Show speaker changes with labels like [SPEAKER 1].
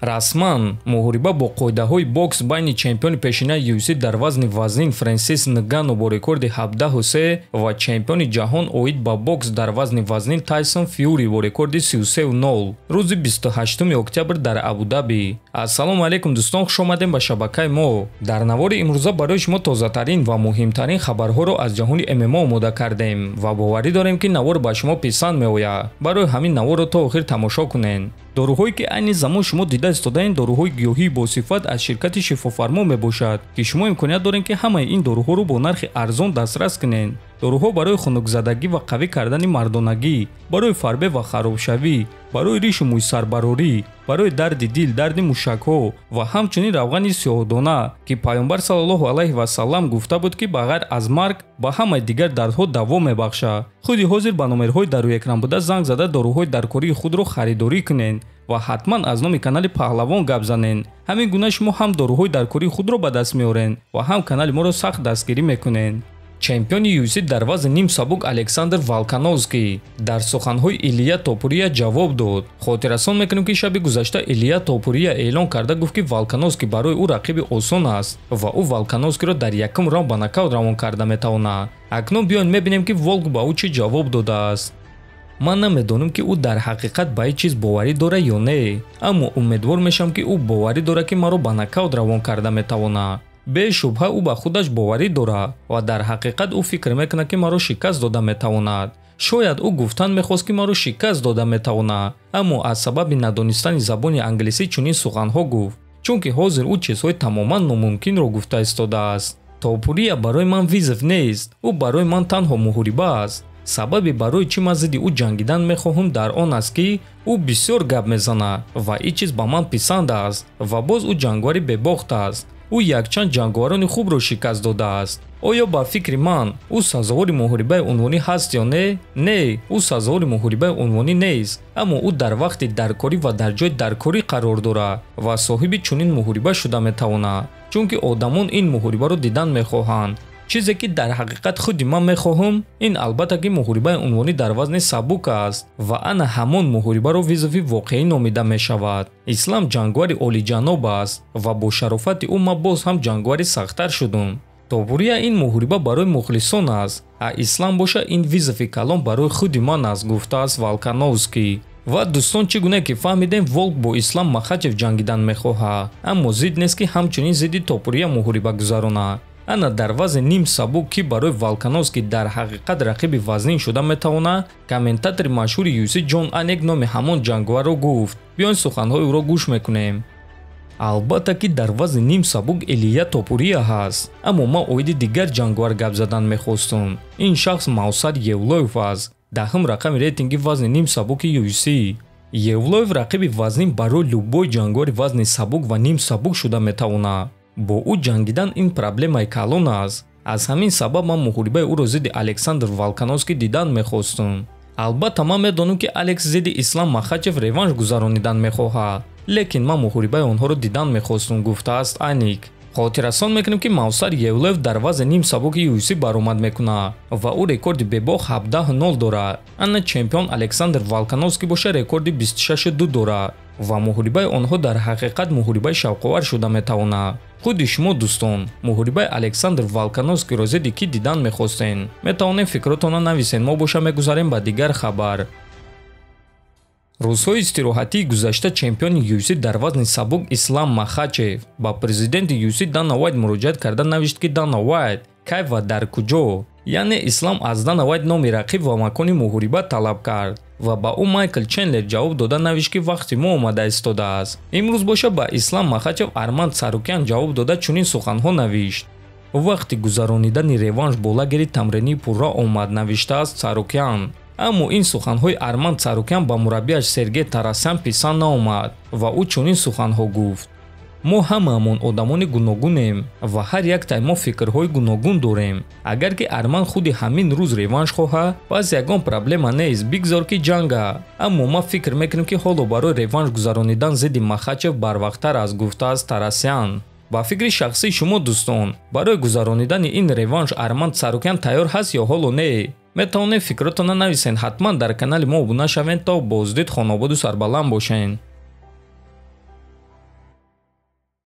[SPEAKER 1] расман муҳориба бо қоидаҳои бокс байни чемпиони пешинаи UFC дар вазни вазнин Фрэнсис Нгану бо рекорди 17-3 ва чемпиони ҷаҳон оид ба бокс дар вазни вазнин Тайсон Фюри бо рекорди 33-0 рӯзи 28 октябр дар Абу-Даби. Ассалому алайкум дӯстон, хуш омадем ба шабакаи мо. Дар навори имрӯза барои шумо тозатарин ва муҳимтарин хабарҳоро аз ҷаҳони ММА омода кардем ва боварӣ дорем ки навор ба шумо писанд меояд. Барои ҳамин наворро то охир тамошо кунед. доруҳое ки айни замон шумо дида истодаин доруҳои гиёҳии босифат аз ширкати шифофармо мебошад ки шумо имконият доред ки ҳамаи ин доруҳоро бо нархи арзон дастрас кунед. доруҳо барои хунукзадагӣ ва қавӣ кардани мардонагӣ, барои фарбе ва харобшавӣ, барои ришу мӯйсарбарорӣ, барои дарди дил, дарди мушакҳо ва ҳамчунин равғани сиёҳдона ки пайғамбар саллаллоҳу алайҳи васаллам гуфта буд ки ба ғайр аз марг ба ҳамаи дигар дардҳо даво мебахшад. худи ҳозир ба номерҳои дар рӯи экран буда занг зада доруҳои даркории худро харидорӣ кунед ва ҳатман аз номи канали Паҳлавон гап занед. ҳамин гуна шумо ҳам доруҳои даркории худро ба даст меоред ва ҳам канали моро сахт дастгирӣ мекунед. чемпиони UFC дар вазни ним сабук Александр Волконовский дар суханҳои Илия Топурия ҷавоб дод. хотиррасон мекунем ки шаби гузашта Илия Топурия эълон карда гуфт ки Волконовский барои ӯ рақиби осон аст ва ӯ Волконовскийро дар якум раунд ба нокаут равон карда метавонад. акнун биёед мебинем ки Волк ба ӯ чӣ ҷавоб додааст. ман намедонам ки ӯ дар ҳақиқат ба ин чиз боварӣ дора ё не, аммо умедвор мешавам ки ӯ боварӣ дора ки маро ба нокаут равон карда метавонад. бешубҳа ӯ ба худаш боварӣ дорад ва дар ҳақиқат ӯ фикр мекунад ки маро шикаст дода метавонад. шояд ӯ гуфтан мехост ки маро шикаст дода метавонад, аммо аз сабаби надонистани забони англисӣ чунин суханҳо гуфт, чунки ҳозир ӯ чизҳои тамоман номумкинро гуфта истодааст. Топурия барои ман визов нест, ӯ барои ман танҳо муҳориба аст. сабаби барои чӣ ман зидди ӯ ҷангидан мехоҳам дар он аст ки ӯ бисёр гап мезанад ва ин чиз ба ман писанд аст ва боз ӯ ҷангвари бебохт аст. ӯ якчанд ҷангварони хубро шикаст додааст. оё ба фикри ман ӯ сазовори муҳорибаи унвонӣ ҳаст ё не? Не, ӯ сазовори муҳорибаи унвонӣ нест, аммо ӯ дар вақти даркорӣ ва дар ҷои даркорӣ қарор дорад ва соҳиби чунин муҳориба шуда метавонад, чунки одамон ин муҳорибаро дидан мехоҳанд. чизе ки дар ҳақиқат худи ман мехоҳам ин албатта ки муҳорибаи унвонӣ дар вазни сабук аст ва ана ҳамон муҳорибаро визови воқеӣ номида мешавад. ислам ҷангвари олиҷаноб аст ва бо шарофати ӯ ман боз ҳам ҷангвари сахттар шудам. Топурия ин муҳориба барои мухлисон аст, а ислам боша ин визови калом барои худи ман аст, гуфтааст Волконовский. ва дӯстон чӣ гуна ки фаҳмидем Волк бо Ислам Махачев ҷангидан мехоҳад, аммо зид нест ки ҳамчунин зидди Топурия муҳориба гузаронад. ана дар вазни ним сабук ки барои Волконовский дар ҳақиқат рақиби вазнин шуда метавонад, комментатори машҳури UFC Ҷон Анек номи ҳамон ҷангварро гуфт. биён суханҳои ӯро гӯш мекунем. албатта ки дар вазни ним сабук Илия Топурия ҳаст, аммо ман оиди дигар ҷангвар гап задан мехостум. ин шахс Мавсар Евлоев аст, даҳум рақами рейтинги вазни ним сабуки UFC. Евлоев рақиби вазнин барои любой ҷангвари вазни сабук ва ним сабук шуда метавонад. бо ӯ ҷангидан ин проблемаи калон аст. аз ҳамин сабаб ман муҳорибаи ӯро зидди Александр Волконовский дидан мехостум. албатта ман медонам ки Алекс зидди Ислам Махачев реванш гузаронидан мехоҳад, лекин ман муҳорибаи онҳоро дидан мехостум, гуфтааст Аник. хотиррасон мекунем ки Мавсар Евлоев дар вазни ним сабуки UFC баромад мекунад ва ӯ рекорди бебох 17-0 дорад. ана чемпион Александр Волконовский боша рекорди 26-2 дорад ва муҳорибаи онҳо дар ҳақиқат муҳорибаи шавқовар шуда метавонад. худи шумо дӯстон муҳорибаи Александр Волконовскийро зидди кӣ дидан мехостен? метавонед фикротонро нависед. мо боша мегузарем ба дигар хабар. рӯзҳои истироҳатии гузашта чемпиони UFC дар вазни сабук Ислам Махачев ба президенти UFC Дана Вайт муроҷиат карда навишт ки Дана Вайт кай ва дар куҷо? яъне Ислам аз Дана Вайт номи рақиб ва макони муҳориба талаб кард ва ба ӯ Майкл Чендлер ҷавоб дода навишт ки вақти мо омада истодааст. имрӯз боша ба Ислам Махачев Арманд Сарукян ҷавоб дода чунин суханҳо навишт. вақти гузаронидани реванш бо лагери тамринии пурра омад, навиштааст Сарукян. аммо ин суханҳои Арманд Сарукян ба мураббиаш Сергей Тарасян писанд наомад ва ӯ чунин суханҳо гуфт. мо ҳамаамон одамони гуногунем ва ҳар яктай мо фикрҳои гуногун дорем. агар ки Арман худи ҳамин рӯз реванш хоҳад, пас ягон проблема нест, бигзор ки ҷанга. аммо ман фикр мекунам ки ҳоло барои реванш гузаронидан зидди Махачев барвақттар аст, гуфтааст Тарасян. ба фикри шахсии шумо дӯстон, барои гузаронидани ин реванш Арманд Сарукян тайёр ҳаст ё ҳоло не? метавонед фикротонро нависед. ҳатман дар канали мо обуна шавед то боздид хонободу сарбаланд бошед.